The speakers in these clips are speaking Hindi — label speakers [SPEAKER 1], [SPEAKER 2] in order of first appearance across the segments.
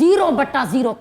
[SPEAKER 1] 0/0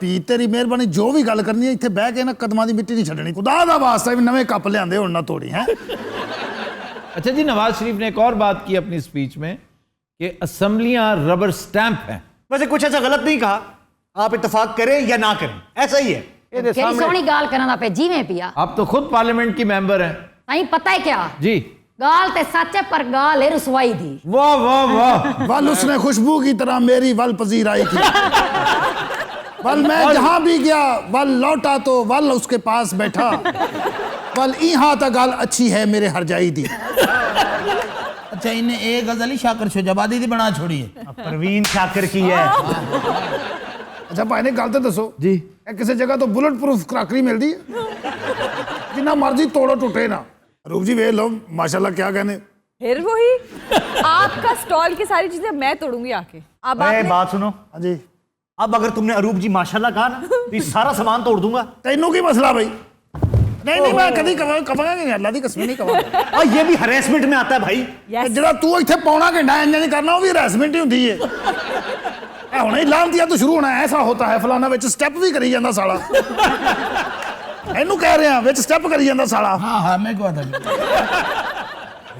[SPEAKER 2] ਪੀ ਤੇਰੀ ਮਿਹਰਬਾਨੀ ਜੋ ਵੀ ਗੱਲ ਕਰਨੀ ਹੈ ਇੱਥੇ ਬਹਿ ਕੇ ਨਾ ਕਦਮਾਂ ਦੀ ਮਿੱਟੀ ਨਹੀਂ ਛੱਡਣੀ ਖੁਦਾ ਦਾ ਵਾਸਤਾ ਵੀ ਨਵੇਂ ਕੱਪ ਲਿਆਂਦੇ ਹੁਣ ਨਾ ਤੋੜੀ ਹੈ
[SPEAKER 3] अच्छा जी, नवाज शरीफ ने एक और बात की अपनी स्पीच में कि असम्बलियां रबर स्टैंप हैं।
[SPEAKER 4] वैसे कुछ ऐसा गलत नहीं कहा, आप इत्तेफाक करें या ना करें, ऐसा ही है।
[SPEAKER 1] ਕਿਹੜੀ ਸੋਹਣੀ ਗਾਲ ਕਰਨ ਦਾ ਪਏ ਜਿਵੇਂ ਪਿਆ
[SPEAKER 3] आप तो खुद पार्लियामेंट की मेंबर हैं।
[SPEAKER 1] ਨਹੀਂ ਪਤਾ ਹੈ ਕਿਆ
[SPEAKER 3] जी
[SPEAKER 1] ਗਾਲ ਤੇ ਸੱਚ ਹੈ ਪਰ ਗਾਲ ਹੈ ਰਸਵਾਈ ਦੀ
[SPEAKER 3] वाह वाह वाह।
[SPEAKER 2] वल उसने खुशबू की तरह मेरी वल पजीराई की वल मैं जहां भी गया वल लौटा तो वल उसके पास बैठा वल यहाँ तक गल अच्छी है मेरे हरजाई दी
[SPEAKER 5] अच्छा इन्हें एक गजल ही शाकर शोजाबादी दी बना छोड़ी है
[SPEAKER 4] परवीन शाकिर की है।
[SPEAKER 2] अच्छा भाई ने गल तो दसो
[SPEAKER 3] जी
[SPEAKER 2] किसी जगह तो बुलेट प्रूफ क्राकरी मिलती है जिन्ना मर्जी तोड़ो टूटे ना। रूप जी वे लो माशाल्लाह क्या कहने
[SPEAKER 6] फिर वही आपका स्टॉल की सारी चीजें मैं तोड़ूंगी आके। अब
[SPEAKER 4] अरे
[SPEAKER 6] आपने
[SPEAKER 4] बात सुनो,
[SPEAKER 2] हाँ जी
[SPEAKER 4] अब अगर तुमने अरूप जी माशाल्लाह कहा ना तो ये सारा सामान तोड़ दूंगा।
[SPEAKER 2] तेनों की मसला भाई नहीं नहीं मैं कभी कवांगा नहीं अल्लाह दी कसम नहीं कवांगा
[SPEAKER 4] और ये भी हरेसमेंट में आता है भाई।
[SPEAKER 6] Yes.
[SPEAKER 2] ਜਿਹੜਾ ਤੂੰ ਇੱਥੇ ਪੌਣਾ ਘੰਟਾ ਇੰਜ ਨਹੀਂ ਕਰਨਾ ਉਹ ਵੀ ਹਰੈਸਮੈਂਟ ਹੀ ਹੁੰਦੀ ਏ ਇਹ ਹੁਣੇ ਲਾਂਤੀਆ ਤੋਂ ਸ਼ੁਰੂ ਹੋਣਾ ਐਸਾ ਹੋਤਾ ਹੈ ਫਲਾਣਾ ਵਿੱਚ ਸਟੈਪ ਵੀ ਕਰੀ ਜਾਂਦਾ ਸਾਲਾ ਇਹਨੂੰ ਕਹਿ ਰਿਹਾ ਵਿੱਚ ਸਟੈਪ ਕਰੀ ਜਾਂਦਾ ਸਾਲਾ
[SPEAKER 5] हाँ हाँ मैं कहा था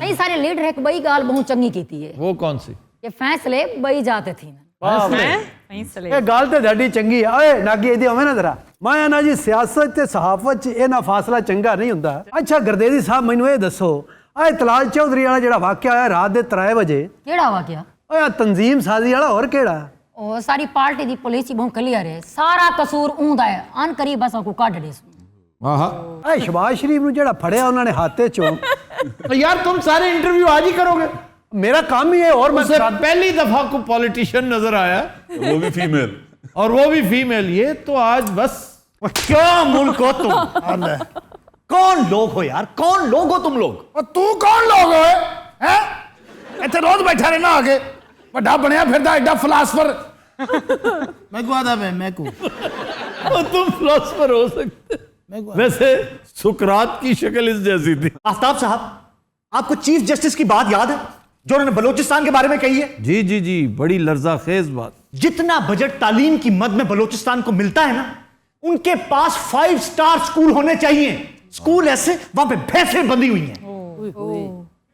[SPEAKER 1] ਨਹੀਂ ਸਾਰੇ ਲੀਡਰ ਇੱਕ ਬਈ ਗਾਲ ਬਹੁਤ ਚੰਗੀ ਕੀਤੀ ਹੈ
[SPEAKER 3] वो कौन सी?
[SPEAKER 1] ਕਿ ਫੈਸਲੇ ਬਈ ਜਾਤੇ ਥੀ
[SPEAKER 7] ਇਹ ਗੱਲ ਤੇ ਤੁਹਾਡੀ ਚੰਗੀ ਆ ਓਏ ਨਾਗੀ ਇਹਦੀ ਹੋਵੇ ਨਾ ਜ਼ਰਾ ਮੈਂ ਨਾ ਜੀ ਸਿਆਸਤ ਤੇ ਸਹਾਫਤ ਚ ਇਹਨਾਂ ਫਾਸਲਾ ਚੰਗਾ ਨਹੀਂ ਹੁੰਦਾ। ਅੱਛਾ ਗਰਦੇਦੀ ਸਾਹਿਬ ਮੈਨੂੰ ਇਹ ਦੱਸੋ ਆਹ ਤਲਾਲ ਚੌਧਰੀ ਵਾਲਾ ਜਿਹੜਾ ਵਾਕਿਆ ਹੋਇਆ ਰਾਤ ਦੇ 3 ਵਜੇ
[SPEAKER 1] ਕਿਹੜਾ ਵਾ ਗਿਆ
[SPEAKER 7] ਓਏ ਆਹ ਤਨਜ਼ੀਮ ਸਾਜ਼ੀ ਵਾਲਾ ਹੋਰ ਕਿਹੜਾ?
[SPEAKER 1] ਉਹ ਸਾਰੀ ਪਾਰਟੀ ਦੀ ਪੁਲਿਸ ਹੀ ਬਹੁਤ ਕਲੀਅਰ ਹੈ ਸਾਰਾ ਕਸੂਰ ਉਹਦਾ ਹੈ ਅਨ ਕਰੀ ਬਸ ਉਹ ਕੱਢ ਦੇ
[SPEAKER 7] ਇਹ ਸ਼ਬਾਜ਼ ਸ਼ਰੀਫ ਨੂੰ ਜਿਹੜਾ ਫੜਿਆ ਉਹਨਾਂ ਨੇ ਹਾਥੇ ਚੋਂ
[SPEAKER 3] तो यार तुम सारे इंटरव्यू आज ही करोगे?
[SPEAKER 7] ਮੇਰਾ ਕੰਮ ਹੀ ਹੈ और मैं
[SPEAKER 3] उसे पहली दफा को पॉलिटिशियन नजर आया
[SPEAKER 8] वो भी फीमेल
[SPEAKER 3] और वो भी फीमेल। ये तो आज बस
[SPEAKER 4] क्या मुल्क हो तुम, कौन लोग हो यार, कौन लोग हो तुम लोग?
[SPEAKER 2] ਉਹ ਤੂੰ ਕੌਣ ਲੋਗ ਓਏ ਹੈ ਇੱਥੇ ਰੋਜ਼ ਬੈਠਾ ਰਹਿਣਾ ਆ ਕੇ ਵੱਡਾ ਬਣਿਆ ਫਿਰਦਾ ਐਡਾ ਫਿਲਾਸਫਰ
[SPEAKER 5] मैं कहा था मैं को
[SPEAKER 3] तुम फिलोसफर हो सकते। वैसे सुकरात की शक्ल इस जैसी थी।
[SPEAKER 4] आफ्ताब साहब आपको चीफ जस्टिस की बात याद है जो उन्होंने बलूचिस्तान के बारे में कही है?
[SPEAKER 3] जी जी जी, बड़ी लर्जा खेज बात।
[SPEAKER 4] जितना बजट तालीम की मद में बलूचिस्तान को मिलता है ना उनके पास 5 स्टार स्कूल होने चाहिए। स्कूल ऐसे वहां पे भैंसें बंधी हुई हैं।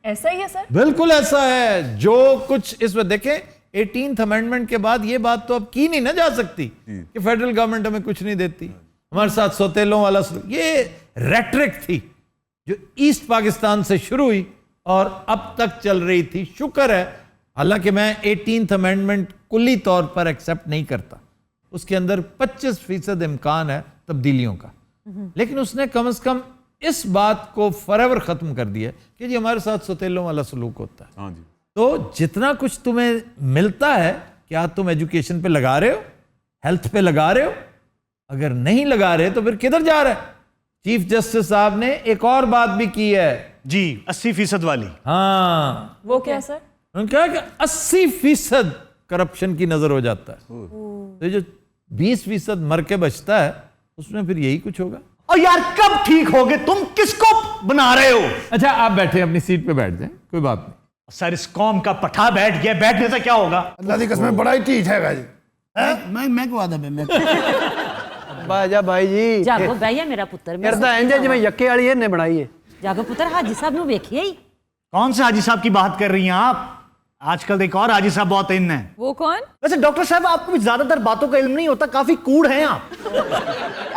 [SPEAKER 6] ऐसा ही है सर।
[SPEAKER 3] बिल्कुल ऐसा है। जो कुछ इस वक्त देखें 18th अमेंडमेंट के बाद ये बात तो अब की नहीं ना जा सकती कि फेडरल गवर्नमेंट हमें कुछ नहीं देती, हमारे साथ सौतेलों वाला ये रेटरिक थी जो ईस्ट पाकिस्तान से शुरू हुई और अब तक चल रही थी। शुक्र है, हालांकि मैं 18th अमेंडमेंट कुल्ली तौर पर एक्सेप्ट नहीं करता, उसके अंदर 25% इम्कान है तब्दीलियों का, लेकिन उसने कम से कम इस बात को फॉरएवर खत्म कर दिया कि जी हमारे साथ सौतेलों वाला सलूक होता है।
[SPEAKER 8] हाँ जी।
[SPEAKER 3] तो जितना कुछ तुम्हें मिलता है, क्या तुम एजुकेशन पे लगा रहे हो, हेल्थ पे लगा रहे हो? अगर नहीं लगा रहे तो फिर किधर जा रहे? चीफ जस्टिस साहब ने एक और बात भी की है
[SPEAKER 4] जी 80% वाली।
[SPEAKER 3] हाँ,
[SPEAKER 6] वो क्या सर?
[SPEAKER 3] उन्होंने कहा कि 80% करप्शन की नजर हो जाता है, तो जो 20% मर के बचता है उसमें फिर यही कुछ होगा।
[SPEAKER 4] और यार कब ठीक होगे तुम, किसको बना रहे हो?
[SPEAKER 3] अच्छा आप बैठे अपनी सीट पे बैठ जाएं, कोई बात नहीं।
[SPEAKER 4] सर इस कौम का पठा बैठ गया, बैठने से क्या होगा?
[SPEAKER 2] ਅੱਲਾ ਦੀ ਕਸਮ ਬੜਾ ਹੀ ਢੀਠ ਹੈਗਾ ਜੀ
[SPEAKER 5] मैं कहा था मैं
[SPEAKER 7] ਬਾਜਾ ਭਾਈ ਜੀ
[SPEAKER 6] ਜਾਗੋ ਬਈਆ ਮੇਰਾ ਪੁੱਤਰ ਮੈਂ
[SPEAKER 7] ਕਰਦਾ ਇੰਜ ਜਿਵੇਂ ਯੱਕੇ ਵਾਲੀ ਇਹਨੇ ਬਣਾਈ ਹੈ।
[SPEAKER 6] ਜਾਗੋ ਪੁੱਤਰ ਹਾਜੀ ਸਾਹਿਬ ਨੂੰ ਵੇਖਿਆ ਹੀ।
[SPEAKER 4] कौन से हाजी साहब की बात कर रही हैं आप? आजकल एक और हाजी साहब बहुत इन है।
[SPEAKER 6] वो कौन?
[SPEAKER 4] वैसे डॉक्टर साहब आपको भी ज्यादातर बातों का इल्म नहीं होता, काफी कूड़ हैं आप।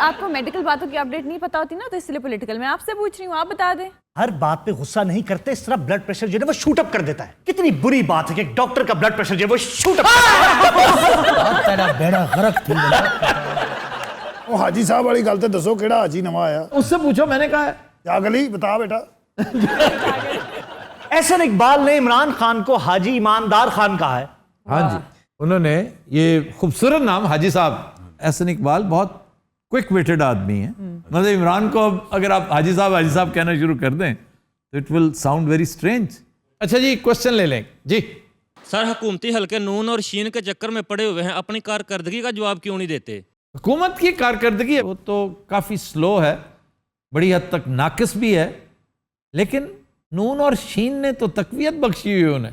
[SPEAKER 6] आपको मेडिकल बातों की अपडेट नहीं पता होती ना, तो इसलिए पॉलिटिकल में आपसे पूछ रही हूँ, आप बता दें।
[SPEAKER 4] हर बात पे गुस्सा नहीं करते, इस तरह ब्लड प्रेशर जो है वो शूट अप कर देता है। कितनी बुरी बात है कि एक डॉक्टर का ब्लड प्रेशर जो है वो शूट अप
[SPEAKER 5] तेरा बेड़ा गर्क थी
[SPEAKER 2] ਉਹ ਹਾਜੀ ਸਾਹਿਬ ਵਾਲੀ ਗੱਲ ਤੇ ਦੱਸੋ ਕਿਹੜਾ ਹਾਜੀ ਨਵਾਂ ਆਇਆ
[SPEAKER 3] उससे पूछो, मैंने कहा है।
[SPEAKER 2] क्या गली बता बेटा
[SPEAKER 4] एहसन इकबाल ने इमरान खान को हाजी ईमानदार खान कहा है।
[SPEAKER 3] हाँ जी, उन्होंने ये खूबसूरत नाम हाजी साहब एहसन इकबाल बहुत क्विक विटेड आदमी है। मतलब इमरान को अब अगर आप हाजी साहब कहना शुरू कर दें तो it will sound very strange. अच्छा जी क्वेश्चन ले लें जी।
[SPEAKER 9] सर हुकूमती हल्के नून और शीन के चक्कर में पड़े हुए हैं, अपनी कारकर्दगी का जवाब क्यों नहीं देते?
[SPEAKER 3] हुकूमत की कारकर्दगी वो तो काफ़ी स्लो है, बड़ी हद तक नाकिस भी है, लेकिन नून और शीन ने तो तकवीयत बख्शी हुई उन्हें।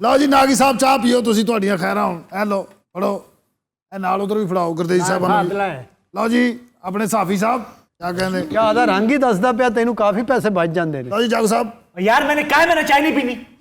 [SPEAKER 2] ਲਓ ਜੀ ਨਾਗੀ ਸਾਹਿਬ ਚਾਹ ਪੀਓ ਤੁਸੀਂ, ਤੁਹਾਡੀਆਂ ਖੈਰਾਂ ਹੁਣ. ਇਹ ਲਓ ਫੜੋ, ਇਹ ਨਾਲ ਉਧਰ ਵੀ ਫੜਾਓ ਗੁਰਦੇਵ ਸਾਹਿਬਾਂ ਨੂੰ. ਲਓ ਜੀ ਆਪਣੇ ਸਾਫੀ ਸਾਹਿਬ ਕਿਆ ਕਹਿੰਦੇ.
[SPEAKER 7] ਕਿਆ ਉਹਦਾ ਰੰਗ ਹੀ ਦੱਸਦਾ ਪਿਆ ਤੈਨੂੰ, ਕਾਫੀ ਪੈਸੇ ਬਚ ਜਾਂਦੇ ਨੇ.
[SPEAKER 2] ਲਓ ਜੀ ਜੱਗ ਸਾਹਿਬ.
[SPEAKER 4] यार मैंने कहा है मैंने चाय नहीं पीनी.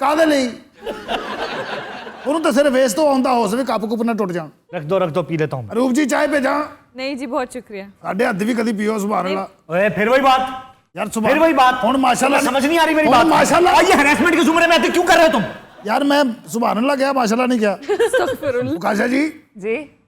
[SPEAKER 2] ਕਾਹਦੇ ਲਈ? ਉਹਨੂੰ ਤਾਂ ਸਿਰਫ ਵੇਸ ਤੋਂ ਆਨ ਦਾ ਹਾਊਸ ਵੀ ਕੱਪ ਕੁੱਪ ਨਾ ਟੁੱਟ ਜਾਣ.
[SPEAKER 4] रख दो पी लेता हूँ.
[SPEAKER 2] ਰੂਪ ਜੀ ਚਾਹ ਭੇਜਾਂ?
[SPEAKER 6] नहीं जी बहुत शुक्रिया.
[SPEAKER 2] ਸਾਡੇ ਹੱਥ ਵੀ ਕਦੀ ਪੀਓ ਸੁਭਾਨ ਅੱਲਾਹ.
[SPEAKER 4] ओए फिर वही बात.
[SPEAKER 2] ਯਾਰ
[SPEAKER 4] फिर वही बात.
[SPEAKER 2] ਹੁਣ ਮਾਸ਼ਾਅੱਲਾ
[SPEAKER 4] समझ नहीं आ रही मेरी
[SPEAKER 2] ਹੁਣ
[SPEAKER 4] बात.
[SPEAKER 2] ਮਾਸ਼ਾਅੱਲਾ.
[SPEAKER 4] ये हरासमेंट की उम्र में आते क्यों कर रहे हो तुम?
[SPEAKER 2] यार मैं सुभान अल्लाह क्या माशाल्लाह नहीं क्या. काशा जी
[SPEAKER 6] जी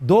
[SPEAKER 3] 2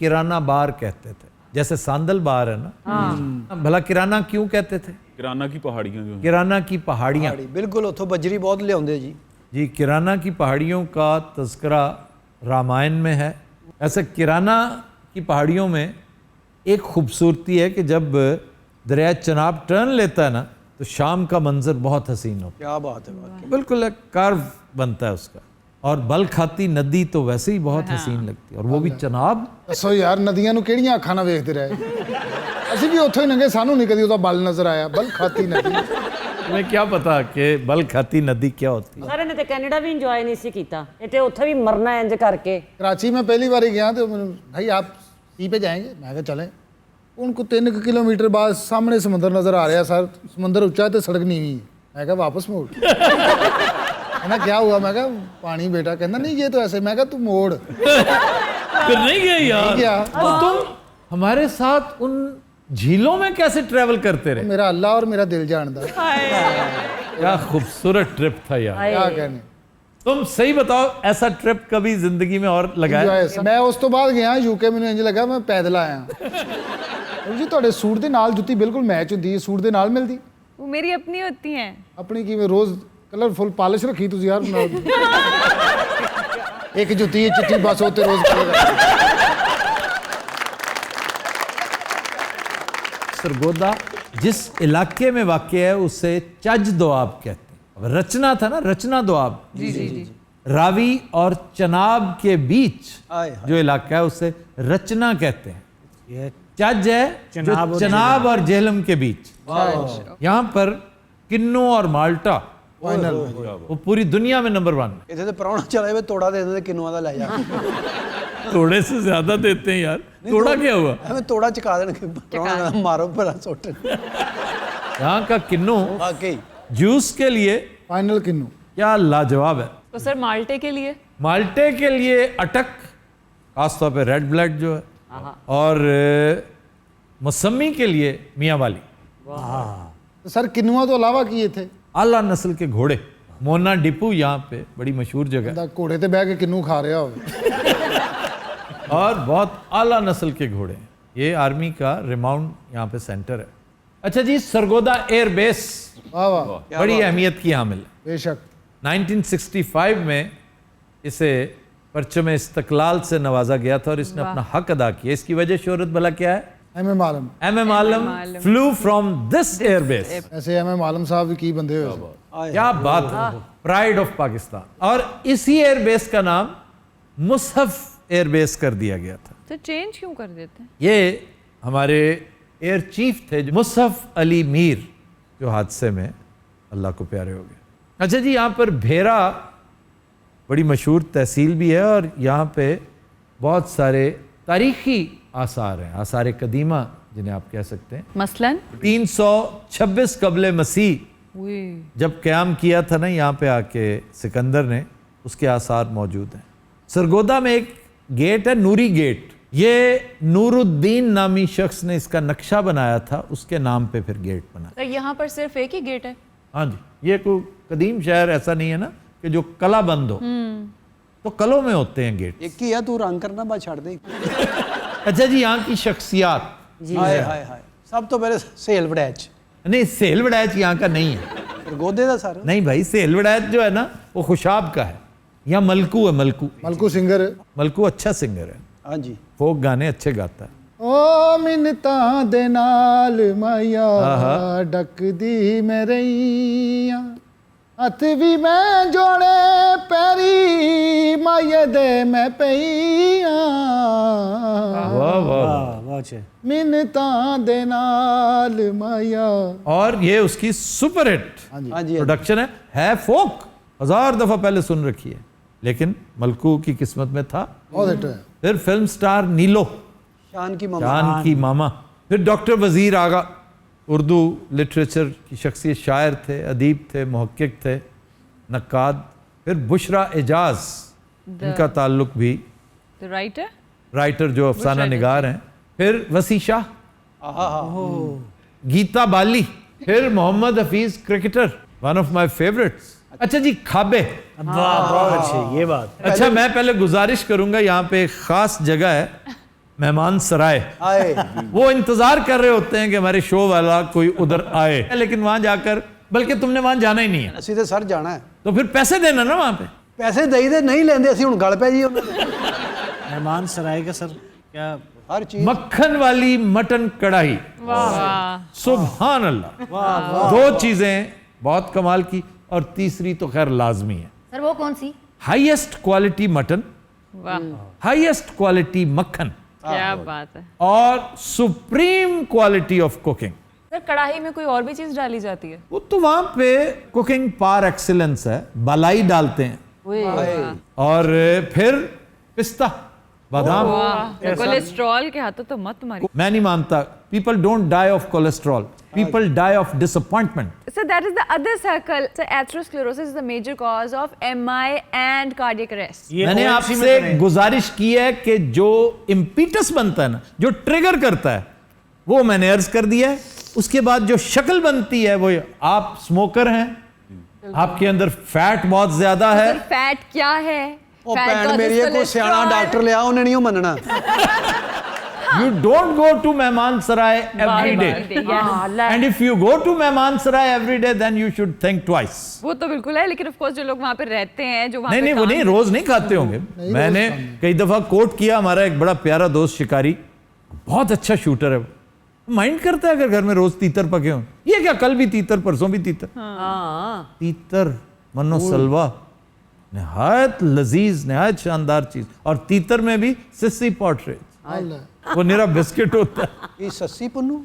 [SPEAKER 3] किराना बार कहते थे, जैसे सांदल बार है ना, भला किराना क्यों कहते थे?
[SPEAKER 8] किराना की पहाड़ियाँ जो हैं।
[SPEAKER 3] किराना की पहाड़ियाँ,
[SPEAKER 7] ਬਿਲਕੁਲ ਉੱਥੋਂ ਬਜਰੀ ਬਹੁਤ ਲਿਆਉਂਦੇ ਜੀ।
[SPEAKER 3] जी किराना की पहाड़ियों का तज़किरा रामायण में है। ऐसे किराना की पहाड़ियों में एक खूबसूरती है कि जब दरिया चनाब टर्न लेता है ना तो शाम का मंजर बहुत हसीन होता
[SPEAKER 7] ਕੀ ਬਾਤ ਹੈ ਵਾਕਈ।
[SPEAKER 3] है, बिल्कुल एक कार्व बनता है उसका। और बल खाती नदी तो वैसे ही बहुत हसीन लगती है, और वो भी चनाब।
[SPEAKER 2] ਦੱਸੋ ਯਾਰ, ਨਦੀਆਂ ਨੂੰ ਕਿਹੜੀਆਂ ਅੱਖਾਂ ਨਾਲ ਵੇਖਦੇ ਰਹੇ? ਅਸੀਂ ਵੀ ਉੱਥੋਂ ਹੀ ਲੰਘੇ, ਸਾਨੂੰ ਨਹੀਂ ਕਦੀ ਉਹਦਾ ਬਲ ਨਜ਼ਰ ਆਇਆ। ਬਲ ਖਾਤੀ ਨਦੀ,
[SPEAKER 3] तुम्हें क्या पता कि बल खाती नदी क्या होती है?
[SPEAKER 10] ਸਾਰੇ ਨੇ ਤੇ ਕੈਨੇਡਾ ਵੀ ਇੰਜੋਏ ਨਹੀਂ ਸੀ ਕੀਤਾ, ਇਹ ਤੇ ਉੱਥੇ ਵੀ ਮਰਨਾ ਇੰਜ ਕਰਕੇ।
[SPEAKER 2] कराची में पहली बार गया तो भाई आप सी पे जाएंगे, मैं कहा चलें। उनको 3 किलोमीटर बाद सामने समुंदर नज़र आ रहा है सर, समुंदर ऊंचा है तो सड़क नीवी है। मैं कहा वापस मोड़। कहना क्या हुआ? मैं कहा पानी बेटा। कहना नहीं ये तो ऐसे। मैं कहा तू मोड़।
[SPEAKER 3] फिर नहीं गए यार?
[SPEAKER 2] गया।
[SPEAKER 3] तो तुम हमारे साथ उन झीलों में कैसे ट्रैवल करते रहे?
[SPEAKER 2] मेरा अल्लाह और मेरा दिल जानता।
[SPEAKER 3] क्या खूबसूरत ट्रिप था यार।
[SPEAKER 2] क्या कहने।
[SPEAKER 3] तुम सही बताओ, ऐसा ट्रिप कभी जिंदगी में और लगाया?
[SPEAKER 2] मैं उस तो बाद गया यूके, ਮੈਨੂੰ ਇੰਜ ਲੱਗਾ ਮੈਂ ਪੈਦਲ ਆਇਆ। ਜੀ ਤੁਹਾਡੇ ਸੂਟ ਦੇ ਨਾਲ ਜੁੱਤੀ ਬਿਲਕੁਲ ਮੈਚ ਹੁੰਦੀ ਹੈ, ਸੂਟ ਦੇ ਨਾਲ ਮਿਲਦੀ?
[SPEAKER 6] वो मेरी अपनी होती हैं।
[SPEAKER 2] ਆਪਣੀ ਕਿਵੇਂ ਰੋਜ਼ ਕਲਰਫੁਲ ਪਾਲਿਸ਼ ਰੱਖੀ ਤੁਸੀਂ ਯਾਰ ਨਾਲ? ਇੱਕ ਜੁੱਤੀ ਹੈ ਚਿੱਟੀ, ਬਸ ਉਹ ਤੇ ਰੋਜ਼
[SPEAKER 3] सरगोदा जिस इलाके में वाक़ है उसे चज दोआब कहते हैं। अब रचना था ना, रचना दोआब।
[SPEAKER 6] जी जी जी।
[SPEAKER 3] रावी और चनाब के बीच
[SPEAKER 7] आए
[SPEAKER 3] जो इलाका है उसे रचना कहते हैं।
[SPEAKER 7] ये
[SPEAKER 3] चज है जो चनाब और झेलम के बीच। यहाँ पर किन्नू और माल्टा वो पूरी दुनिया में नंबर 1।
[SPEAKER 7] ਇੱਥੇ ਤੇ ਪ੍ਰਾਹੁਣਾ ਚਲਾ ਜਾਵੇ ਤੋੜਾ ਦੇ ਦਿੰਦੇ ਕਿੰਨੂਆਂ ਦਾ ਲੈ ਜਾ।
[SPEAKER 3] थोड़े से ज्यादा देते हैं यार। थोड़ा क्या हुआ?
[SPEAKER 7] ਐਵੇਂ ਤੋੜਾ ਚਕਾ ਦੇਣਗੇ, ਪ੍ਰਾਹੁਣਾ ਦਾ ਮਾਰੋ ਭਰਾ ਸੁੱਟ।
[SPEAKER 3] यहाँ का किन्नू
[SPEAKER 7] ਵਾਕਈ
[SPEAKER 3] जूस के लिए
[SPEAKER 2] फाइनल किन्नू
[SPEAKER 3] क्या लाजवाब है।
[SPEAKER 6] तो सर माल्टे के लिए?
[SPEAKER 3] माल्टे के लिए अटक, खासतौर पे रेड ब्लड जो है, और मौसमी के लिए मियाँ वाली।
[SPEAKER 2] सर किन्नुआ तो अलावा किए थे?
[SPEAKER 3] आला नस्ल के घोड़े, मोना डिपू यहाँ पे बड़ी मशहूर जगह है,
[SPEAKER 2] बंदा घोड़े ते बह के किन्नू खा रहा हो।
[SPEAKER 3] और बहुत आला नस्ल के घोड़े हैं। ये आर्मी का रिमाउंड यहाँ पे सेंटर है। अच्छा जी, सरगोदा एयर बेस
[SPEAKER 2] वाह वाह,
[SPEAKER 3] बड़ी अहमियत की हामिल है।
[SPEAKER 2] बेशक।
[SPEAKER 3] 1965 में इसे परचम इस्तकलाल से नवाजा गया था और इसने अपना हक अदा किया। इसकी वजह शोहरत भला क्या है?
[SPEAKER 2] M Alam.
[SPEAKER 3] M Alam flew from this airbase.
[SPEAKER 2] ऐसे एम आलम साहब भी की बंदे हो।
[SPEAKER 3] क्या बात है, प्राइड ऑफ पाकिस्तान। और इसी एयरबेस का नाम मुसहफ एयरबेस कर दिया गया था।
[SPEAKER 6] तो चेंज क्यों कर देते हैं?
[SPEAKER 3] ये हमारे एयर चीफ थे मुसहफ अली मीर, जो हादसे में अल्लाह को प्यारे हो गए। अच्छा जी, यहाँ पर भेरा बड़ी मशहूर तहसील भी है और यहाँ पे बहुत सारे तारीखी आसार हैं, आसार कदीमा जिन्हें आप कह सकते हैं।
[SPEAKER 6] मसलन
[SPEAKER 3] 326 कबले मसीह जब क़याम किया था ना यहाँ पे आके सिकंदर ने, उसके आसार मौजूद हैं। सरगोदा में एक गेट है, नूरी गेट। ये नूरुद्दीन नामी शख्स ने इसका नक्शा बनाया था, उसके नाम पे फिर गेट बना।
[SPEAKER 6] तो यहाँ पर सिर्फ एक ही गेट है?
[SPEAKER 3] हाँ जी, ये कोई कदीम शहर ऐसा नहीं है ना कि जो कला बंद हो, तो कलों में होते हैं गेट।
[SPEAKER 7] ਇੱਕ ਹੀ ਆ, ਤੂੰ ਰੰਗ ਕਰਨਾ ਬਾ ਛੱਡ ਦੇ।
[SPEAKER 3] अच्छा जी, यहाँ की शख्सियात।
[SPEAKER 7] ਹਾਏ ਹਾਏ ਹਾਏ, ਸਭ ਤੋਂ ਪਹਿਲੇ ਸੇਲ ਵੜੈਚ।
[SPEAKER 3] नहीं, सेल वड़ैच यहाँ का नहीं है।
[SPEAKER 7] ਸਰਗੋਦੇ ਦਾ ਸਰ?
[SPEAKER 3] नहीं भाई, सेल वड़ैच जो है ना वो खुशाब का है। यहाँ मलकू है, मलकू।
[SPEAKER 2] मलकू सिंगर।
[SPEAKER 3] मलकू अच्छा सिंगर है,
[SPEAKER 7] हाँ जी,
[SPEAKER 3] फोक गाने अच्छे गाता है।
[SPEAKER 2] ओ मिन्नतां दे नाल माया डकदी मेरिया, हथ भी मैं जोड़े पैरी माये दे मैं पईया।
[SPEAKER 3] वाह वाह,
[SPEAKER 2] मिन्नतां दे नाल माया।
[SPEAKER 3] और ये उसकी सुपर हिट
[SPEAKER 7] हाँ जी,
[SPEAKER 3] प्रोडक्शन है फोक। 1000 दफा पहले सुन रखी है, लेकिन मलकू की किस्मत में था।
[SPEAKER 2] बहुत हिट है।
[SPEAKER 3] फिर फिल्म स्टार नीलो,
[SPEAKER 7] शान की मामा।
[SPEAKER 3] शान की मामा। फिर डॉक्टर वजीर आगा, उर्दू लिटरेचर की शख्सियत, शायर थे, अदीब थे, मुहक्किक थे, नक्काद। फिर बुशरा एजाज, इनका ताल्लुक भी राइटर जो अफसाना निगार हैं। फिर वसी शाह, गीता बाली। फिर Mohammad Hafeez cricketer, one of my favourites. अच्छा जी, खाबे।
[SPEAKER 4] बहुत अच्छी ये बात।
[SPEAKER 3] अच्छा, मैं पहले गुजारिश करूंगा, यहाँ पे एक खास जगह है मेहमान सराय, वो इंतजार कर रहे होते हैं कि हमारे शो वाला कोई उधर आए, लेकिन वहां जाकर, बल्कि तुमने वहां जाना ही नहीं है,
[SPEAKER 7] ਅਸੀਂ ਤੇ ਸਰ ਜਾਣਾ ਹੈ,
[SPEAKER 3] तो फिर पैसे देना ना वहां पे।
[SPEAKER 7] ਪੈਸੇ ਦੇਈ ਦੇ ਨਹੀਂ ਲੈਂਦੇ, ਅਸੀਂ ਹੁਣ ਗੱਲ ਪੈ ਜੀ ਉਹਨਾਂ ਦੇ।
[SPEAKER 4] मेहमान सराय का सर क्या
[SPEAKER 7] ਹਰ ਚੀਜ਼
[SPEAKER 3] मक्खन वाली मटन कढ़ाई, सुभान अल्लाह, दो चीजें बहुत कमाल की, और तीसरी तो खैर लाजमी है,
[SPEAKER 1] सर वो कौन सी?
[SPEAKER 3] Highest quality mutton, highest quality मक्खन,
[SPEAKER 6] क्या बात है।
[SPEAKER 3] और supreme quality of cooking.
[SPEAKER 6] Sir कढ़ाई में कोई और भी चीज डाली जाती है?
[SPEAKER 3] वो तो वहां पे कुकिंग पार एक्सीलेंस है, बालाई डालते हैं और फिर पिस्ता, बादाम।
[SPEAKER 6] कोलेस्ट्रॉल के हाथों तो मत मारी।
[SPEAKER 3] मैं नहीं मानता, people don't die of cholesterol, people die of disappointment.
[SPEAKER 6] So that is the other circle. So atherosclerosis is the major cause of MI and cardiac arrest.
[SPEAKER 3] मैंने आपसे गुजारिश की है कि जो इम्पीटस बनता है ना, जो ट्रिगर करता है, वो मैंने अर्ज कर दिया है। उसके बाद जो शक्ल बनती है वो, आप स्मोकर हैं, आपके अंदर फैट बहुत ज्यादा है।
[SPEAKER 6] फैट क्या है?
[SPEAKER 7] ਉਹ ਭੈਣ ਮੇਰੀ ਕੋਈ ਸਿਆਣਾ ਡਾਕਟਰ ਲਿਆ, ਉਹਨੇ ਨਹੀਂ ਮੰਨਣਾ।
[SPEAKER 3] You don't go to Mehman Sarai every day. And if you go to Mehman Sarai every day, then you should think twice.
[SPEAKER 6] वो तो बिल्कुल है, लेकिन of course जो लोग वहाँ पे रहते हैं, जो वहाँ
[SPEAKER 3] नहीं, वो नहीं, रोज नहीं खाते होंगे। मैंने कई दफा कोट किया, हमारा एक बड़ा प्यारा दोस्त शिकारी, बहुत अच्छा शूटर है, माइंड करता है अगर घर में रोज तीतर पके हों। ये क्या, कल भी तीतर, परसों भी तीतर। तीतर मनो सलवा, निहायत लजीज, निहायत शानदार चीज, और तीतर में भी सिस्सी पॉटरेज, वो निरा बिस्किट होता है।
[SPEAKER 7] ਇਹ ਸੱਸੀ ਪੁੰਨੂ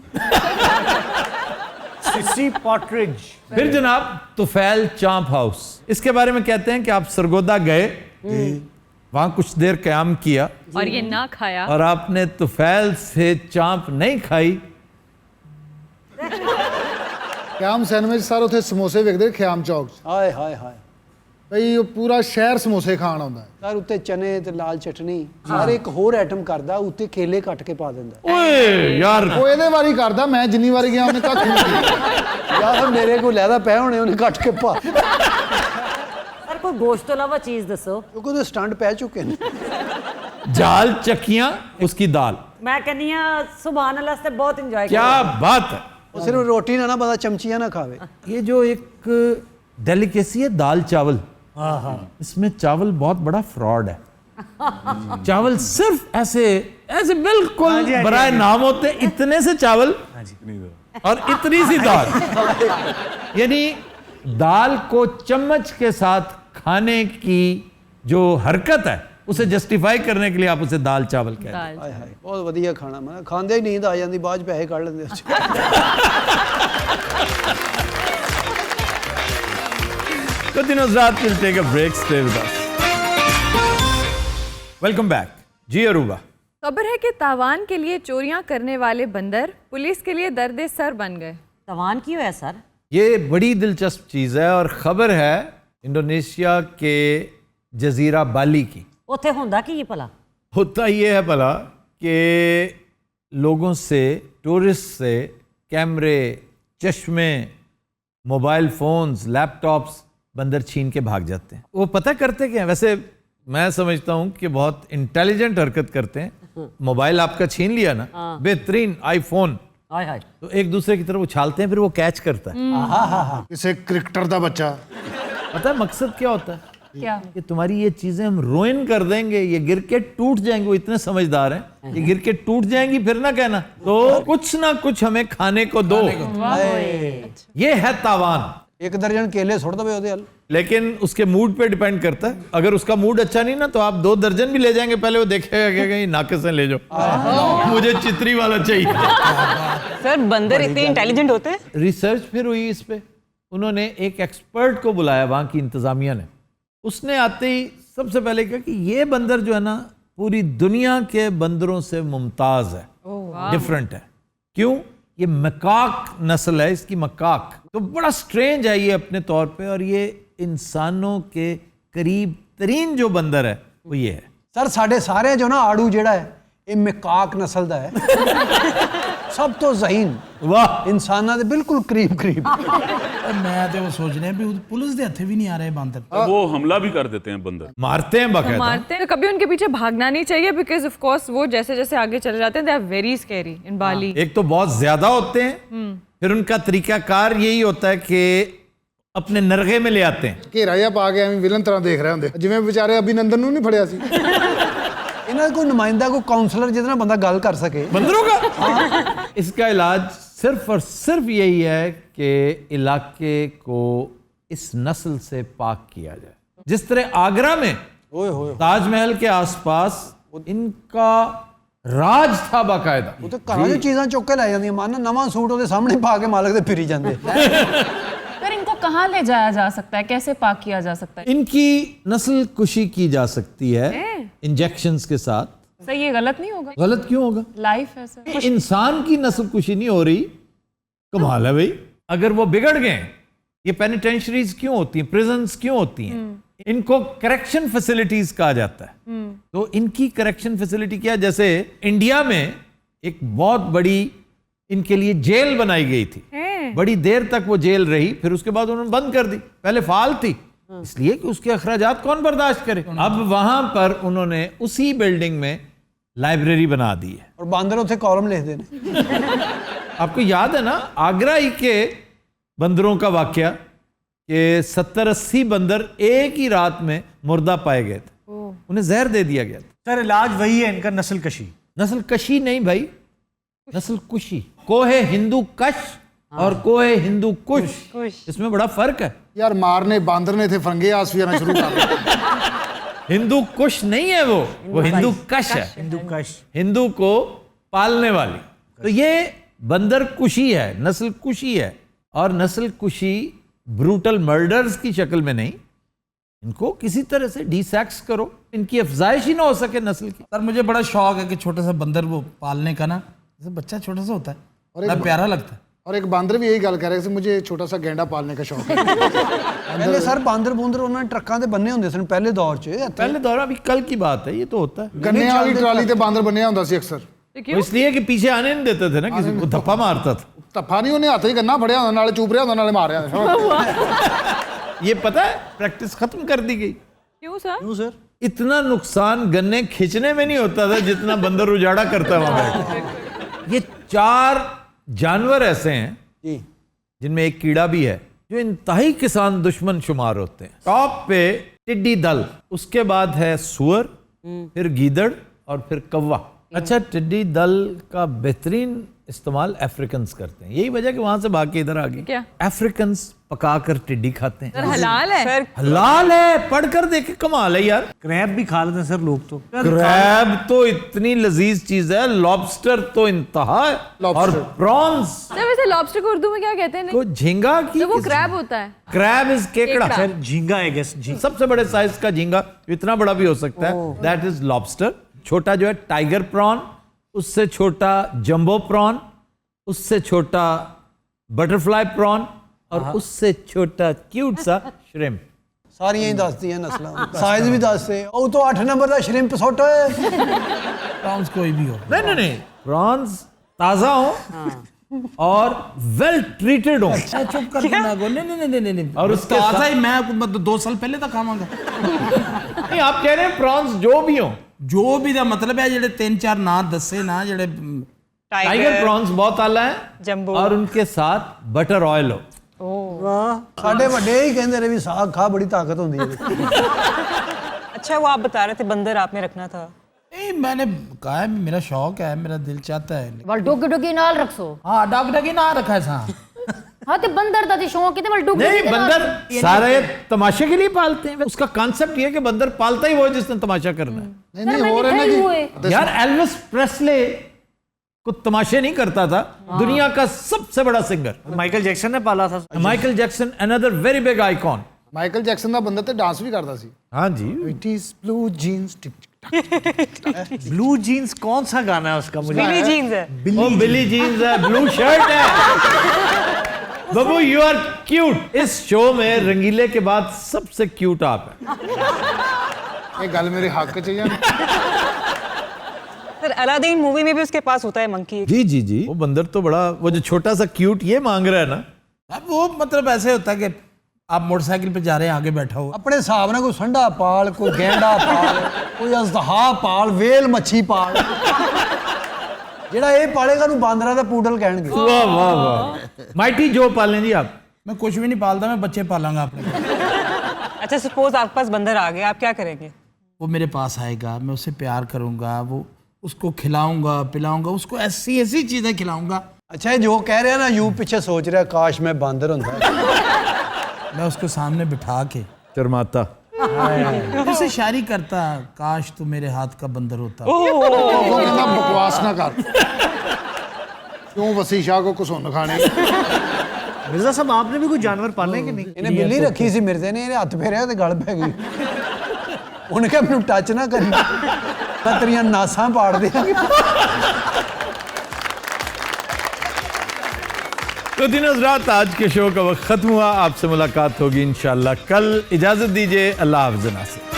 [SPEAKER 4] सिसी पॉटरेज।
[SPEAKER 3] फिर जनाब तुफैल चांप हाउस, इसके बारे में कहते हैं कि आप सरगोदा गए, वहां कुछ देर क़याम किया
[SPEAKER 6] और ये ना खाया,
[SPEAKER 3] और आपने तुफैल से चांप नहीं खाई।
[SPEAKER 2] ਖਿਆਮ ਸੈਂਡਵਿਚ ਸਰ, ਉੱਥੇ ਸਮੋਸੇ ਵਿਕਦੇ ਖਿਆਮ ਚੌਕ 'ਚ,
[SPEAKER 7] ਹਾਏ ਹਾਏ ਹਾਏ
[SPEAKER 2] ਬਈ ਉਹ ਪੂਰਾ ਸ਼ਹਿਰ ਸਮੋਸੇ ਖਾਣ ਆਉਂਦਾ ਹੈ।
[SPEAKER 7] ਸਰ ਉੱਤੇ ਚਨੇ ਤੇ ਲਾਲ ਚਟਨੀ, ਸਾਰੇ ਇੱਕ ਹੋਰ ਆਈਟਮ ਕਰਦਾ, ਉੱਤੇ ਕੇਲੇ ਕੱਟ ਕੇ ਪਾ ਦਿੰਦਾ।
[SPEAKER 3] ओए यार,
[SPEAKER 2] ਉਹ ਇਹਦੇ ਵਾਰੀ ਕਰਦਾ, ਮੈਂ ਜਿੰਨੀ ਵਾਰੀ ਗਿਆ ਉਹਨੇ ਕੱਖ ਨਹੀਂ ਕੀਤਾ।
[SPEAKER 7] ਯਾਰ ਮੇਰੇ ਕੋਲ ਲੈਦਾ ਪਏ ਹੋਣੇ, ਉਹਨੇ ਕੱਟ ਕੇ ਪਾ,
[SPEAKER 10] ਸਰ ਕੋਈ ਗੋਸ਼ਤ ਤੋਂ ਇਲਾਵਾ ਚੀਜ਼ ਦੱਸੋ।
[SPEAKER 7] ਕਿਉਂਕਿ ਉਹਦੇ ਸਟੰਟ ਪੈ ਚੁੱਕੇ ਨੇ।
[SPEAKER 3] जाल चकियां, उसकी दाल,
[SPEAKER 10] ਮੈਂ ਕਹਿੰਦੀ ਆ ਸੁਭਾਨ ਅੱਲਾਹ ਤੇ ਬਹੁਤ ਇੰਜੋਏ
[SPEAKER 3] क्या बात है।
[SPEAKER 7] ਉਹ ਸਿਰਫ ਰੋਟੀ ਨਾ ਬੰਦਾ ਚਮਚੀਆਂ ਨਾ ਖਾਵੇ।
[SPEAKER 3] ये जो एक डेलिकेसी है दाल चावल, इसमें चावल बहुत बड़ा फ्रॉड है। चावल सिर्फ ऐसे ऐसे बिल्कुल बराए नाम होते, इतने से चावल और इतनी सी दाल, यानी दाल को चम्मच के साथ खाने की जो हरकत है, उसे जस्टिफाई करने के लिए आप उसे दाल चावल कहते हैं।
[SPEAKER 7] ਹਾਏ ਹਾਏ ਬਹੁਤ ਵਧੀਆ ਖਾਣਾ, ਮੈਂ ਖਾਂਦੇ ਹੀ ਨੀਂਦ ਆ ਜਾਂਦੀ, ਬਾਅਦ 'ਚ ਪੈਸੇ ਕੱਢ ਲੈਂਦੇ ਉਸ 'ਚ।
[SPEAKER 3] Good दिन Hazrat, we'll take a break, stay with us. Welcome back. जी अरूबा।
[SPEAKER 6] खबर है कि तावान के लिए चोरियां करने वाले बंदर पुलिस के लिए दर्द सर बन गए।
[SPEAKER 10] तवान की है सर?
[SPEAKER 3] ये बड़ी दिलचस्प चीज है, और खबर है इंडोनेशिया के जजीरा बाली की।
[SPEAKER 10] ਉੱਥੇ ਹੁੰਦਾ ਕੀ ਭਲਾ?
[SPEAKER 3] होता ये है भला कि लोगों से, टूरिस्ट से कैमरे, चश्मे, मोबाइल फोन्स, लैपटॉप्स बंदर छीन के भाग जाते हैं। वो पता करते क्या है? वैसे मैं समझता हूँ कि बहुत इंटेलिजेंट हरकत करते हैं। मोबाइल आपका छीन लिया ना, बेहतरीन आईफोन,
[SPEAKER 10] ਹਾਏ ਹਾਏ
[SPEAKER 3] तो एक दूसरे की तरफ उछालते हैं, फिर वो कैच करता है।
[SPEAKER 2] ਕਿਸੇ ਕ੍ਰਿਕਟਰ ਦਾ ਬੱਚਾ,
[SPEAKER 3] पता है मकसद क्या होता है?
[SPEAKER 6] क्या?
[SPEAKER 3] कि तुम्हारी ये चीजें हम रोइन कर देंगे, ये गिर के टूट जाएंगे। वो इतने समझदार हैं, ये गिर के टूट जाएंगी, फिर ना कहना, तो कुछ ना कुछ हमें खाने को दो। ये है तावान।
[SPEAKER 7] ਇੱਕ ਦਰਜਨ ਕੇਲੇ ਸੁੱਟ ਦਵੇ ਉਹਦੇ ਹਲ।
[SPEAKER 3] लेकिन उसके मूड पे डिपेंड करता है। अगर उसका मूड अच्छा नहीं ना, तो आप 2 दर्जन भी ले जाएंगे, पहले वो देखेगा कि कहीं नाके से ले जाओ, मुझे चित्री वाला चाहिए।
[SPEAKER 11] सर बंदर इतने इंटेलिजेंट होते हैं?
[SPEAKER 3] रिसर्च फिर हुई इस पे, उन्होंने एक एक्सपर्ट को बुलाया वहाँ की इंतजामिया ने। उसने आते ही सबसे पहले कहा कि ये बंदर जो है ना, पूरी दुनिया के बंदरों से मुमताज है, डिफरेंट है। क्यों? ये मकाक नस्ल है इसकी, मकाक। तो बड़ा स्ट्रेंज है ये अपने तौर पे, और ये इंसानों के करीब तरीन जो बंदर है वो ये है।
[SPEAKER 7] ਸਰ ਸਾਡੇ ਸਾਰੇ ਜੋ ਨਾ ਆੜੂ ਜਿਹੜਾ ਹੈ, ਇਹ ਮਕਾਕ ਨਸਲ ਦਾ ਹੈ। ਸਭ ਤੋਂ ਜ਼ਹੀਨ
[SPEAKER 3] ਵਾਹ
[SPEAKER 7] ਇਨਸਾਨਾਂ ਦੇ ਬਿਲਕੁਲ ਕਰੀਬ ਕਰੀਬ।
[SPEAKER 5] मैं तो वो सोच रहे हैं भी पुलिस के हथे भी नहीं आ रहे बंदर।
[SPEAKER 8] वो हमला भी कर देते हैं बंदर,
[SPEAKER 3] मारते हैं बकायदा।
[SPEAKER 6] मारते हैं, कभी उनके पीछे भागना नहीं चाहिए बिकॉज ऑफ कोर्स वो जैसे जैसे आगे चले जाते हैं दे आर वेरी स्कैरी इन बाली।
[SPEAKER 3] एक तो बहुत ज्यादा होते हैं, फिर उनका तरीकाकार यही होता है कि अपने नरगे में ले आते हैं।
[SPEAKER 2] ਘੇਰਾ ਜਿਹਾ ਪਾ ਕੇ ਐਵੇਂ ਵਿਲਨ ਤਰ੍ਹਾਂ ਦੇਖ ਰਹੇ ਹੁੰਦੇ, ਜਿਵੇਂ ਵਿਚਾਰੇ ਅਭਿਨੰਦਨ ਨੂੰ ਨਹੀਂ ਫੜਿਆ ਸੀ।
[SPEAKER 7] ਇਹਨਾਂ ਦਾ ਕੋਈ ਨੁਮਾਇੰਦਾ, ਕੋਈ ਕਾਉਂਸਲਰ ਜਿਹਦੇ ਨਾਲ ਬੰਦਾ ਗੱਲ ਕਰ ਸਕੇ।
[SPEAKER 3] बंदरों का इसका इलाज सिर्फ और सिर्फ यही है कि इलाके को इस नस्ल से पाक किया जाए। जिस तरह आगरा में ताजमहल के आसपास इनका राज था बाकायदा।
[SPEAKER 7] ਉਹ ਤਾਂ ਘਰਾਂ 'ਚ ਚੀਜ਼ਾਂ ਚੁੱਕ ਕੇ ਲੈ ਜਾਂਦੀਆਂ, ਮਨ ਨਵਾਂ ਸੂਟ ਉਹਦੇ ਸਾਹਮਣੇ ਪਾ ਕੇ ਮਾਲਕ ਦੇ ਫਿਰੀ ਜਾਂਦੇ।
[SPEAKER 11] फिर इनको कहाँ ले जाया जा सकता है, कैसे पाक किया जा सकता है?
[SPEAKER 3] इनकी नस्ल कुशी की जा सकती है इंजेक्शंस के साथ।
[SPEAKER 11] सही, ये गलत नहीं होगा?
[SPEAKER 3] गलत क्यों होगा?
[SPEAKER 11] लाइफ है सर।
[SPEAKER 3] इंसान की नस्ल कुशी नहीं हो रही, कमाल है भाई। अगर वो बिगड़ गए, ये पेनिटेंशरीज क्यों होती हैं, प्रिजन्स क्यों होती हैं? इनको करेक्शन फैसिलिटीज कहा जाता है। तो इनकी करेक्शन फैसिलिटी क्या है? जैसे इंडिया में एक बहुत बड़ी इनके लिए जेल बनाई गई थी, बड़ी देर तक वो जेल रही, फिर उसके बाद उन्होंने बंद कर दी। पहले फाल थी, इसलिए कि उसके अखराजात कौन बर्दाश्त करे। अब वहां पर उन्होंने उसी बिल्डिंग में लाइब्रेरी बना दी है।
[SPEAKER 7] और बांदर उसे कॉलम लिखते हैं।
[SPEAKER 3] आपको याद है ना आगरा ही के बंदरों का वाकया कि 70-80 बंदर एक ही रात में मुर्दा पाए गए थे, उन्हें जहर दे दिया गया था।
[SPEAKER 4] सर इलाज वही है इनका, नस्ल कशी।
[SPEAKER 3] नस्ल कशी नहीं भाई, नस्ल कुशी। कोहे हिंदू कश और कोहे हिंदू कुश, इसमें बड़ा फर्क है
[SPEAKER 2] यार। मारने बांदर ने थे फरंगे आस भी आना शुरू कर दिया।
[SPEAKER 3] हिंदू कुश नहीं है वो हिंदू कश है।
[SPEAKER 4] हिंदू कश,
[SPEAKER 3] हिंदू को पालने वाली। तो ये बंदर कुशी है, नस्ल कुशी है। और नस्ल कुशी ब्रूटल मर्डर्स की शक्ल में नहीं, इनको किसी तरह से डिसेक्स करो, इनकी अफजाइश ही ना हो सके नस्ल की।
[SPEAKER 5] सर मुझे बड़ा शौक है कि छोटा सा बंदर वो पालने का ना, जैसे बच्चा छोटा सा होता है और बड़ा प्यारा लगता है।
[SPEAKER 2] और एक बांदर भी यही गल कर रहे थे, मुझे छोटा सा गेंडा पालने का शौक है।
[SPEAKER 7] पहले सर बांदर बूंदर उन्होंने ट्रकों से बन्ने होंगे सन पहले दौर च।
[SPEAKER 3] पहले दौर अभी कल की बात है, ये तो होता है।
[SPEAKER 2] गन्ने वाली ट्राली ते बांदर बनिया होंदा सी अक्सर।
[SPEAKER 3] वो इसलिए कि पीछे आने नहीं देते थे ना, किसी को धप्पा मारता था।
[SPEAKER 2] धप्पा नहीं, उन्हें हाथ ही गन्ना फड़िया होंदा, नाले चूप रहा होंदा, नाले मार रहा होंदा।
[SPEAKER 3] ये पता है प्रैक्टिस खत्म कर दी गई।
[SPEAKER 6] क्यों सर?
[SPEAKER 7] क्यों सर?
[SPEAKER 3] इतना नुकसान गन्ने खींचने में नहीं होता था जितना बंदर उजाड़ा करता है वहां बैठ। ये 4 जानवर ऐसे हैं जिनमें एक कीड़ा भी है जो इंतहाई किसान दुश्मन शुमार होते हैं। टॉप पे टिड्डी दल, उसके बाद है सुअर, फिर गीदड़ और फिर कौवा। अच्छा, टिड्डी दल का बेहतरीन इस्तेमाल अफ्रीकन्स करते हैं, यही वजह कि वहां से भाग के इधर आ गए।
[SPEAKER 6] क्या?
[SPEAKER 3] अफ्रीकन्स पकाकर टिड्डी खाते हैं।
[SPEAKER 6] सर हलाल है?
[SPEAKER 3] हलाल है, पढ़कर देखे, कमाल है यार।
[SPEAKER 4] क्रैब भी खा लेते हैं सर लोग तो।
[SPEAKER 3] क्रैब तो इतनी लजीज चीज है, लॉबस्टर तो इंतहा है, और प्रॉन्स।
[SPEAKER 6] सर वैसे लॉबस्टर को उर्दू में क्या कहते हैं?
[SPEAKER 3] तो झींगा की,
[SPEAKER 6] तो वो क्रैब होता है।
[SPEAKER 3] क्रैब इज केकड़ा।
[SPEAKER 4] सर झींगा है गैस,
[SPEAKER 3] सबसे बड़े साइज का झींगा, इतना बड़ा भी हो सकता है, दैट इज लॉबस्टर। छोटा जो है टाइगर प्रॉन, उससे छोटा जंबो प्रॉन, उससे छोटा बटरफ्लाई प्रॉन, और उससे छोटा क्यूट सा श्रिम्प।
[SPEAKER 7] सारियां ही दसदी हैं नस्लां, साइज भी दसदे। ਉਹ ਤੋਂ 8 ਨੰਬਰ ਦਾ ਸ਼ਰਿੰਪ ਸੁੱਟ।
[SPEAKER 5] प्रॉन्स कोई भी हो।
[SPEAKER 3] नहीं, प्रॉन्स ताजा हो और वेल ट्रीटेड हो।
[SPEAKER 5] चुप कर देना गो। नहीं।
[SPEAKER 3] और उसके
[SPEAKER 5] ताजा ही मैं 2 साल पहले तक खावांगा।
[SPEAKER 3] नहीं, आप कह रहे हैं प्रॉन्स जो भी हो,
[SPEAKER 5] जो भी दा मतलब है जेडे 3-4 ना दसे ना, जेडे
[SPEAKER 3] टाइगर प्रॉन्स बहुत आला है,
[SPEAKER 11] जंबो,
[SPEAKER 3] और उनके साथ बटर ऑयल हो।
[SPEAKER 7] ਸਾਡੇ ਵੱਡੇ ਹੀ ਕਹਿੰਦੇ ਨੇ ਵੀ ਸਾਗ ਖਾ, ਬੜੀ ਤਾਕਤ ਹੁੰਦੀ ਹੈ।
[SPEAKER 11] अच्छा वो आप बता रहे थे बंदर आपने रखना था।
[SPEAKER 5] नहीं, मैंने कहा है मेरा शौक है, मेरा दिल चाहता है।
[SPEAKER 1] वल डोगी डोगी नाल रखो।
[SPEAKER 5] हाँ, डॉग डगी ना रखा है सा।
[SPEAKER 1] हाँ तो बंदर दा शौक है, वल डोगी
[SPEAKER 3] नहीं, बंदर सारे तमाशे के लिए पालते हैं। उसका कॉन्सेप्ट ये है कि बंदर पालता ही वो है जिसने तमाशा करना है।
[SPEAKER 2] नहीं हो रहा है
[SPEAKER 3] यार, एल्विस प्रेस्ले को तमाशे नहीं करता था, दुनिया का सबसे बड़ा सिंगर
[SPEAKER 4] माइकल जैक्सन ने पाला था।
[SPEAKER 3] Michael Jackson, another very big icon.
[SPEAKER 2] Michael Jackson ਦਾ ਬੰਦਾ ਤੇ ਡਾਂਸ ਵੀ ਕਰਦਾ ਸੀ।
[SPEAKER 3] हाँ जी,
[SPEAKER 2] it is blue jeans.
[SPEAKER 4] Blue jeans कौन सा गाना है उसका? मुझे
[SPEAKER 11] बिली जीन्स है।
[SPEAKER 3] बिली जीन्स है, ब्लू शर्ट है। बाबू यू आर क्यूट। इस शो में रंगीले के बाद सबसे क्यूट आप है।
[SPEAKER 2] ਇਹ ਗੱਲ ਮੇਰੇ ਹੱਕ 'ਚ ਜਾਂ
[SPEAKER 12] सर अलादीन मूवी में भी उसके पास होता है मंकी।
[SPEAKER 3] जी जी जी, वो बंदर तो बड़ा, वो जो छोटा सा क्यूट ये मांग रहा है ना,
[SPEAKER 5] अब वो मतलब ऐसे होता है कि आप मोटरसाइकिल पे जा रहे हैं, आगे बैठा हो,
[SPEAKER 7] ਆਪਣੇ ਹਿਸਾਬ ਨਾਲ ਕੋਈ ਸੰਡਾ ਪਾਲ, ਕੋਈ ਗੈਂਡਾ ਪਾਲ, ਕੋਈ ਅਜ਼ਦਹਾ ਪਾਲ, ਵੇਲ ਮੱਛੀ ਪਾਲ। ਜਿਹੜਾ ਇਹ ਪਾਲੇਗਾ ਨੂੰ ਬਾਂਦਰਾਂ ਦਾ ਪੂਡਲ ਕਹਿਣਗੇ।
[SPEAKER 3] वाह वाह वाह, माइटी जो पालें जी आप।
[SPEAKER 5] मैं कुछ भी नहीं पालता, मैं बच्चे पालूंगा अपने।
[SPEAKER 12] अच्छा सपोज आपके पास बंदर आ गया, आप क्या करेंगे?
[SPEAKER 5] वो मेरे पास आएगा, मैं उससे प्यार करूंगा, वो उसको खिलाऊंगा पिलाऊंगा, उसको ऐसी ऐसी चीजें खिलाऊंगा।
[SPEAKER 7] ਅੱਛਾ ਇਹ ਜੋ ਕਹਿ ਰਿਹਾ ਨਾ ਯੂ ਪਿੱਛੇ ਸੋਚ ਰਿਹਾ ਕਾਸ਼ ਮੈਂ ਬਾਂਦਰ ਹੁੰਦਾ।
[SPEAKER 5] मैं उसको सामने बिठा के
[SPEAKER 3] शर्माता
[SPEAKER 5] जैसे शायरी करता, काश तू मेरे हाथ का बंदर होता।
[SPEAKER 2] वो कहता बकवास ना कर, क्यों वसी शाह को कुसुन खाने।
[SPEAKER 4] मिर्जा साहब आपने भी कोई जानवर पाले कि नहीं?
[SPEAKER 7] ਇਹਨੇ ਬਿੱਲੀ ਰੱਖੀ ਸੀ ਮਿਰਜ਼ੇ ਨੇ, ਇਹਨੇ ਹੱਥ ਫੇਰਿਆ ਤੇ ਗਲ ਪੈ ਗਈ। ਉਹਨੇ ਕਿਹਾ ਮੈਨੂੰ ਟੱਚ ਨਾ ਕਰੀ, ਮੈਂ ਤੇਰੀਆਂ ਨਾਸਾਂ ਪਾੜ ਦਿਆਂਗੀ।
[SPEAKER 3] तो दिन हज़रात, आज के शो का वक्त ख़त्म हुआ। आपसे मुलाकात होगी इंशाअल्लाह कल। इजाज़त दीजिए, अल्लाह हाफ़िज़।